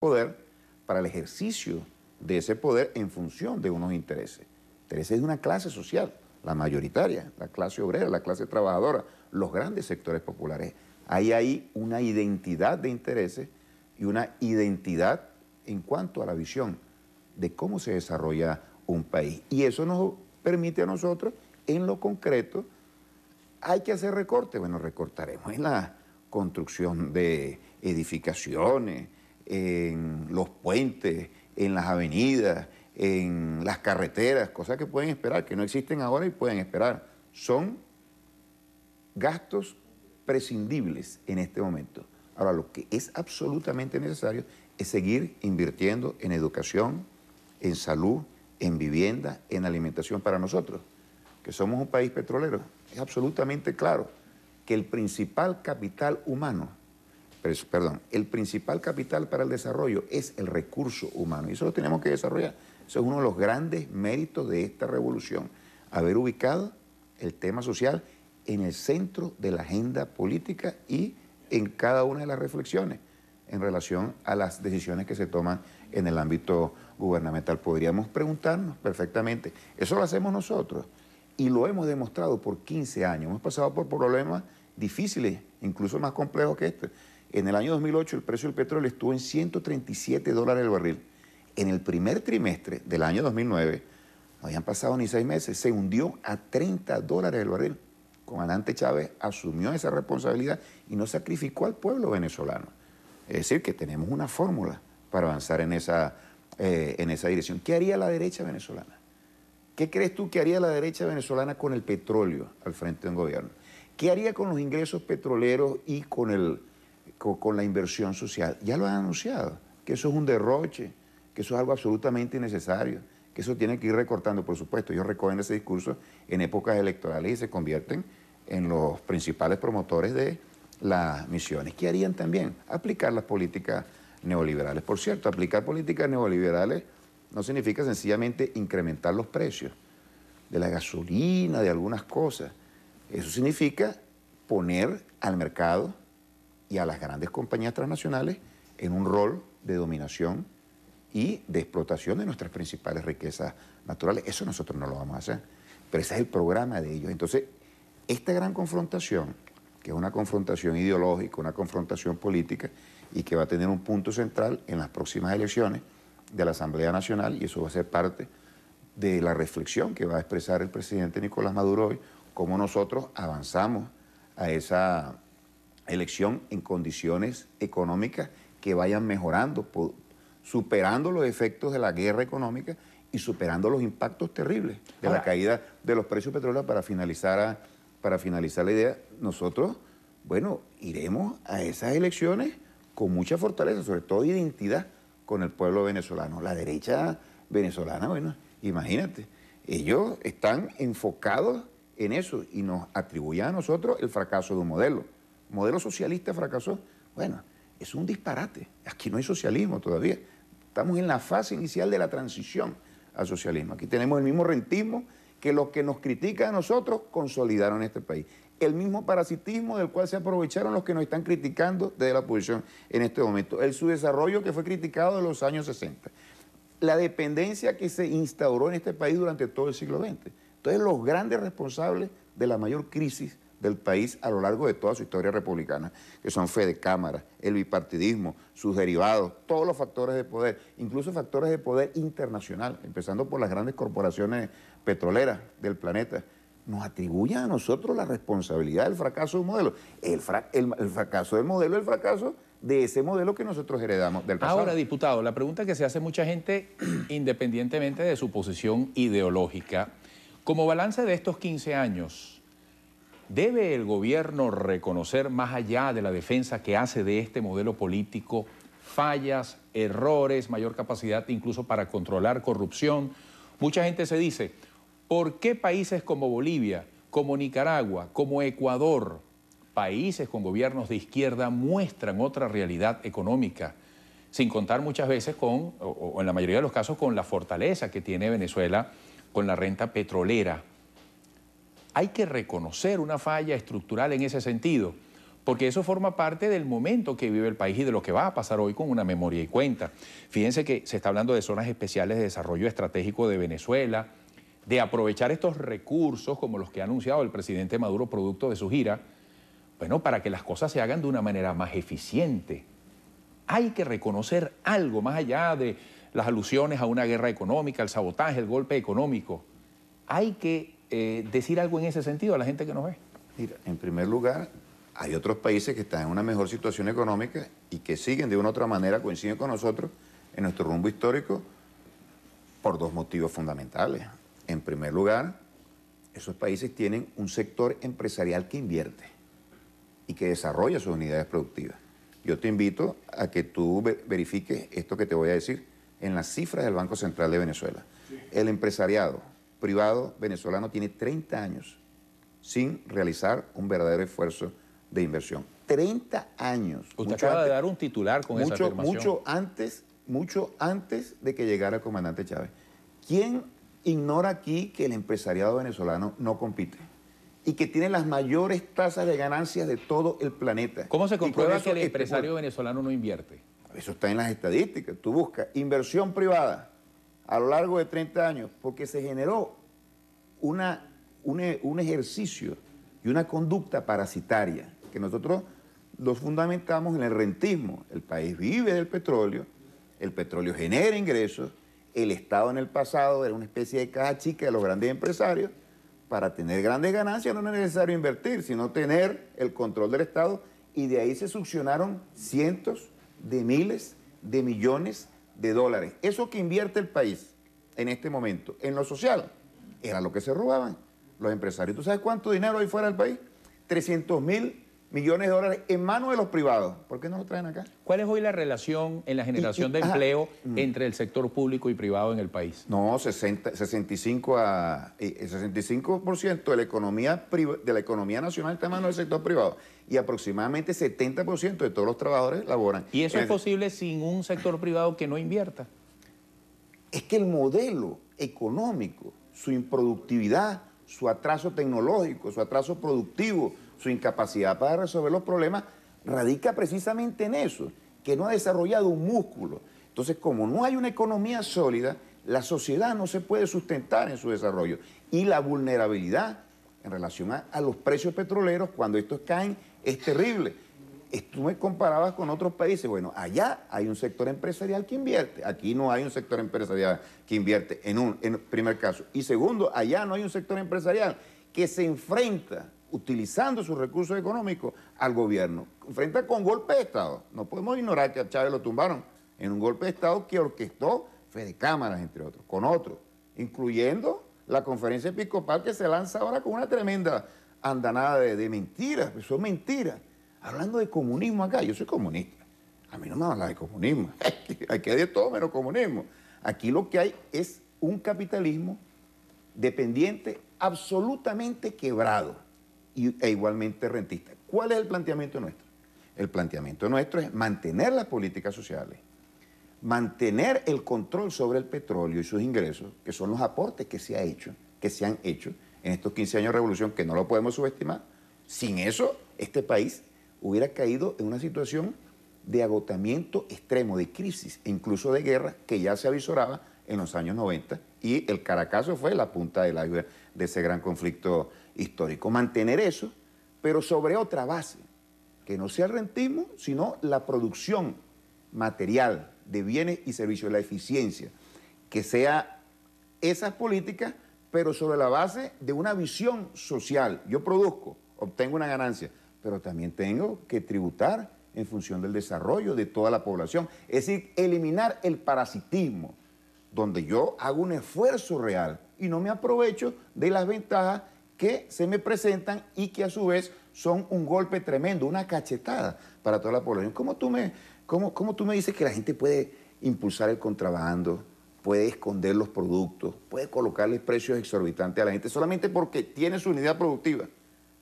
poder para el ejercicio de ese poder en función de unos intereses. Intereses de una clase social, la mayoritaria, la clase obrera, la clase trabajadora, los grandes sectores populares. Hay ahí una identidad de intereses y una identidad en cuanto a la visión de cómo se desarrolla un país. Y eso nos permite a nosotros, en lo concreto, hay que hacer recortes. Bueno, recortaremos en la construcción de edificaciones, en los puentes, en las avenidas, en las carreteras, cosas que pueden esperar, que no existen ahora y pueden esperar. Son gastos prescindibles en este momento. Ahora, lo que es absolutamente necesario es seguir invirtiendo en educación, en salud, en vivienda, en alimentación. Para nosotros, que somos un país petrolero, es absolutamente claro que el principal capital humano, el principal capital para el desarrollo es el recurso humano, y eso lo tenemos que desarrollar. Eso es uno de los grandes méritos de esta revolución, haber ubicado el tema social en el centro de la agenda política y en cada una de las reflexiones en relación a las decisiones que se toman en el ámbito gubernamental. Podríamos preguntarnos perfectamente, eso lo hacemos nosotros y lo hemos demostrado por 15 años. Hemos pasado por problemas difíciles, incluso más complejos que este. En el año 2008 el precio del petróleo estuvo en $137 el barril. En el primer trimestre del año 2009, no habían pasado ni 6 meses, se hundió a $30 el barril. Comandante Chávez asumió esa responsabilidad y no sacrificó al pueblo venezolano. Es decir, que tenemos una fórmula para avanzar en esa dirección. ¿Qué haría la derecha venezolana? ¿Qué crees tú que haría la derecha venezolana con el petróleo al frente de un gobierno? ¿Qué haría con los ingresos petroleros y con la inversión social? Ya lo han anunciado, que eso es un derroche, que eso es algo absolutamente innecesario, que eso tiene que ir recortando. Por supuesto, ellos recogen ese discurso en épocas electorales y se convierten en los principales promotores de las misiones. ¿Qué harían también? Aplicar las políticas neoliberales. Por cierto, aplicar políticas neoliberales no significa sencillamente incrementar los precios de la gasolina, de algunas cosas. Eso significa poner al mercado y a las grandes compañías transnacionales en un rol de dominación y de explotación de nuestras principales riquezas naturales. Eso nosotros no lo vamos a hacer, pero ese es el programa de ellos. Entonces, esta gran confrontación, que es una confrontación ideológica, una confrontación política, y que va a tener un punto central en las próximas elecciones de la Asamblea Nacional, y eso va a ser parte de la reflexión que va a expresar el presidente Nicolás Maduro hoy, cómo nosotros avanzamos a esa elección en condiciones económicas que vayan mejorando, superando los efectos de la guerra económica y superando los impactos terribles de la caída de los precios petroleros. Para finalizar la idea, nosotros, bueno, iremos a esas elecciones con mucha fortaleza, sobre todo identidad con el pueblo venezolano. La derecha venezolana, bueno, imagínate, ellos están enfocados en eso y nos atribuyen a nosotros el fracaso de un modelo. ¿Un modelo socialista fracasó? Bueno, es un disparate. Aquí no hay socialismo todavía. Estamos en la fase inicial de la transición al socialismo. Aquí tenemos el mismo rentismo que los que nos critican a nosotros consolidaron en este país. El mismo parasitismo del cual se aprovecharon los que nos están criticando desde la oposición en este momento. El subdesarrollo que fue criticado en los años 60. La dependencia que se instauró en este país durante todo el siglo XX. Entonces, los grandes responsables de la mayor crisis del país a lo largo de toda su historia republicana, que son fe de cámara, el bipartidismo, sus derivados, todos los factores de poder, incluso factores de poder internacional, empezando por las grandes corporaciones petroleras del planeta, nos atribuyen a nosotros la responsabilidad del fracaso de un modelo. El fracaso del modelo es el fracaso de ese modelo que nosotros heredamos del pasado. Ahora, diputado, la pregunta que se hace mucha gente, independientemente de su posición ideológica, como balance de estos 15 años, ¿debe el gobierno reconocer, más allá de la defensa que hace de este modelo político, fallas, errores, mayor capacidad incluso para controlar corrupción? Mucha gente se dice, ¿por qué países como Bolivia, como Nicaragua, como Ecuador, países con gobiernos de izquierda, muestran otra realidad económica? Sin contar muchas veces con, o en la mayoría de los casos, con la fortaleza que tiene Venezuela con la renta petrolera. Hay que reconocer una falla estructural en ese sentido, porque eso forma parte del momento que vive el país y de lo que va a pasar hoy con una memoria y cuenta. Fíjense que se está hablando de zonas especiales de desarrollo estratégico de Venezuela, de aprovechar estos recursos como los que ha anunciado el presidente Maduro producto de su gira, bueno, para que las cosas se hagan de una manera más eficiente. Hay que reconocer algo más allá de las alusiones a una guerra económica, el sabotaje, el golpe económico. Hay que decir algo en ese sentido a la gente que nos ve. Mira, en primer lugar, hay otros países que están en una mejor situación económica y que siguen de una u otra manera, coinciden con nosotros en nuestro rumbo histórico por dos motivos fundamentales. En primer lugar, esos países tienen un sector empresarial que invierte y que desarrolla sus unidades productivas. Yo te invito a que tú verifiques esto que te voy a decir en las cifras del Banco Central de Venezuela. Sí. El empresariado privado venezolano tiene 30 años sin realizar un verdadero esfuerzo de inversión. 30 años. Usted acaba de dar un titular con esa afirmación. Mucho antes de que llegara el comandante Chávez. ¿Quién ignora aquí que el empresariado venezolano no compite? Y que tiene las mayores tasas de ganancias de todo el planeta. ¿Cómo se comprueba que el empresario venezolano no invierte? Eso está en las estadísticas. Tú buscas inversión privada a lo largo de 30 años porque se generó un ejercicio y una conducta parasitaria que nosotros los fundamentamos en el rentismo. El país vive del petróleo, el petróleo genera ingresos, el Estado en el pasado era una especie de caja chica de los grandes empresarios. Para tener grandes ganancias no es necesario invertir, sino tener el control del Estado, y de ahí se succionaron cientos de miles de millones de dólares. Eso que invierte el país en este momento en lo social era lo que se robaban los empresarios. ¿Tú sabes cuánto dinero hay fuera del país? 300.000 millones de dólares en manos de los privados. ¿Por qué no lo traen acá? ¿Cuál es hoy la relación en la generación de empleo entre el sector público y privado en el país? No, 65% de la economía nacional está en manos del sector privado y aproximadamente 70% de todos los trabajadores laboran. ¿Y eso es posible sin un sector privado que no invierta? Es que el modelo económico, su improductividad, su atraso tecnológico, su atraso productivo, su incapacidad para resolver los problemas, radica precisamente en eso, que no ha desarrollado un músculo. Entonces, como no hay una economía sólida, la sociedad no se puede sustentar en su desarrollo. Y la vulnerabilidad en relación a los precios petroleros, cuando estos caen, es terrible. Tú me comparabas con otros países. Bueno, allá hay un sector empresarial que invierte. Aquí no hay un sector empresarial que invierte, en primer caso. Y segundo, allá no hay un sector empresarial que se enfrenta, utilizando sus recursos económicos, al gobierno. Enfrenta con golpe de Estado. No podemos ignorar que a Chávez lo tumbaron en un golpe de Estado que orquestó Fede Cámaras, entre otros, con otros, incluyendo la conferencia episcopal que se lanza ahora con una tremenda andanada de mentiras. Eso es mentira. Hablando de comunismo acá, yo soy comunista. A mí no me habla de comunismo. Aquí hay de todo menos comunismo. Aquí lo que hay es un capitalismo dependiente, absolutamente quebrado e igualmente rentista. ¿Cuál es el planteamiento nuestro? El planteamiento nuestro es mantener las políticas sociales, mantener el control sobre el petróleo y sus ingresos, que son los aportes que se han hecho en estos 15 años de revolución, que no lo podemos subestimar. Sin eso, este país hubiera caído en una situación de agotamiento extremo, de crisis e incluso de guerra que ya se avisoraba en los años 90, y el Caracazo fue la punta del iceberg de ese gran conflicto histórico. Mantener eso, pero sobre otra base, que no sea el rentismo, sino la producción material de bienes y servicios, la eficiencia, que sea esas políticas, pero sobre la base de una visión social. Yo produzco, obtengo una ganancia, pero también tengo que tributar en función del desarrollo de toda la población. Es decir, eliminar el parasitismo, donde yo hago un esfuerzo real y no me aprovecho de las ventajas que se me presentan y que a su vez son un golpe tremendo, una cachetada para toda la población. ¿Cómo tú me dices que la gente puede impulsar el contrabando, puede esconder los productos, puede colocarles precios exorbitantes a la gente solamente porque tiene su unidad productiva?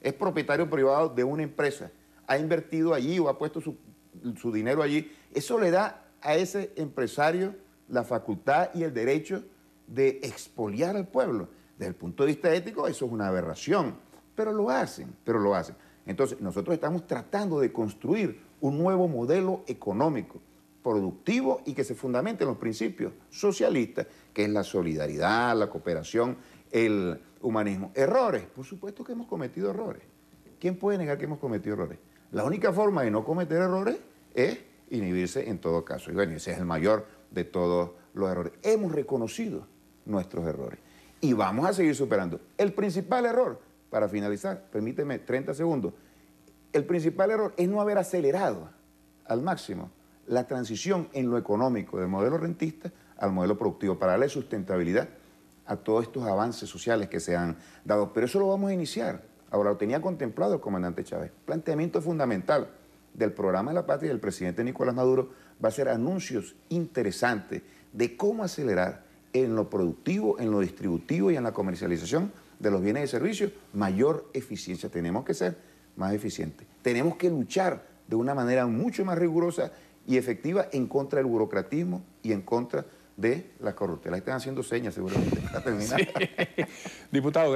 Es propietario privado de una empresa, ha invertido allí o ha puesto su dinero allí. Eso le da a ese empresario la facultad y el derecho de expoliar al pueblo. Desde el punto de vista ético, eso es una aberración, pero lo hacen. Entonces, nosotros estamos tratando de construir un nuevo modelo económico, productivo y que se fundamente en los principios socialistas, que es la solidaridad, la cooperación, el humanismo. ¿Errores? Por supuesto que hemos cometido errores. ¿Quién puede negar que hemos cometido errores? La única forma de no cometer errores es inhibirse en todo caso. Y bueno, ese es el mayor de todos los errores. Hemos reconocido nuestros errores y vamos a seguir superando. El principal error, para finalizar, permíteme 30 segundos, el principal error es no haber acelerado al máximo la transición en lo económico del modelo rentista al modelo productivo para darle sustentabilidad a todos estos avances sociales que se han dado. Pero eso lo vamos a iniciar. Ahora, lo tenía contemplado el comandante Chávez. Planteamiento fundamental del programa de la patria del presidente Nicolás Maduro va a ser anuncios interesantes de cómo acelerar en lo productivo, en lo distributivo y en la comercialización de los bienes y servicios mayor eficiencia. Tenemos que ser más eficientes. Tenemos que luchar de una manera mucho más rigurosa y efectiva en contra del burocratismo y en contra de la corruptela. Están haciendo señas seguramente para terminar. Sí. Diputado.